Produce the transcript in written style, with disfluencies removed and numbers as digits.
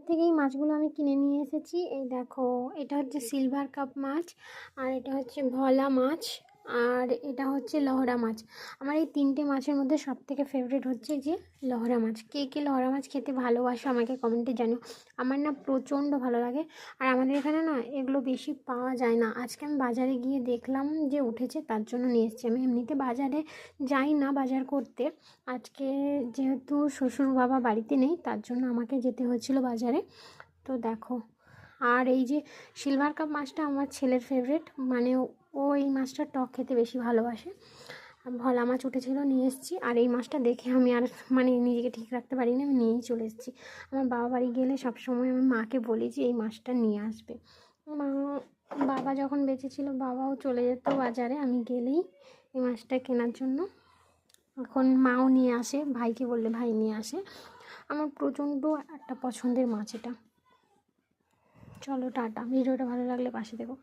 থেকে এই মাছগুলো আমি কিনে নিয়ে এসেছি। এই দেখো, এটা হচ্ছে সিলভার কাপ মাছ, আর এটা হচ্ছে ভোলা মাছ, আর এটা হচ্ছে লহরা মাছ। আমার এই তিনটে মাছের মধ্যে সবথেকে ফেভারিট হচ্ছে যে লহরা মাছ। কে কে লহরা মাছ খেতে ভালোবাসো আমাকে কমেন্টে জানিও। আমার না প্রচণ্ড ভালো লাগে। আর আমাদের এখানে না এগুলো বেশি পাওয়া যায় না। আজকে আমি বাজারে গিয়ে দেখলাম যে উঠেছে, তার জন্য নিয়ে এসেছি। আমি এমনিতে বাজারে যাই না বাজার করতে, আজকে যেহেতু শ্বশুর বাবা বাড়িতে নেই তার জন্য আমাকে যেতে হয়েছিল বাজারে। তো দেখো, আর এই যে সিলভার কাপ মাছটা আমার ছেলের ফেভারিট, মানে ও এই মাছটা টক খেতে বেশি ভালোবাসে। ভোলা মাছ উঠেছিল, নিয়ে এসেছি। আর এই মাছটা দেখে আমি আর মানে নিজেকে ঠিক রাখতে পারিনি, আমি নিয়েই চলে এসেছি। আমার বাবা বাড়ি গেলে সবসময় আমি মাকে বলি যে এই মাছটা নিয়ে আসবে। মা, বাবা যখন বেঁচে ছিল বাবাও চলে যেত বাজারে আমি গেলেই এই মাছটা কেনার জন্য। এখন মাও নিয়ে আসে, ভাইকে বললে ভাই নিয়ে আসে। আমার প্রচণ্ড একটা পছন্দের মাছ এটা। চলো টাটা, ভিডিওটা ভালো লাগলে পাশে দেখো।